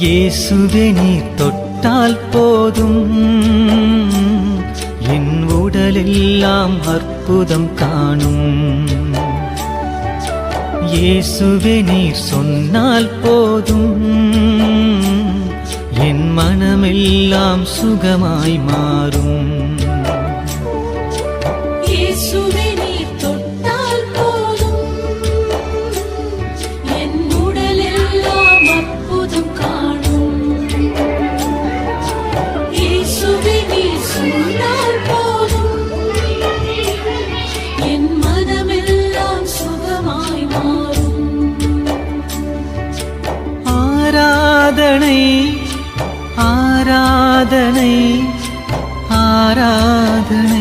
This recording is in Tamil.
இயேசுவே நீர் தொட்டால் போதும், என் உடலெல்லாம் அற்புதம் காணும். இயேசுவே நீர் சொன்னால் போதும், என் மனமெல்லாம் சுகமாய் மாறும். இயேசுவே நீர் தொட்டால் போதும், என் உடலெல்லாம் அற்புதம் காணும். இயேசுவே நீர் சொன்னால் போதும், என் மனமெல்லாம் சுகமாய் மாறும். ஆராதனை ஆராதனை ஆராதனை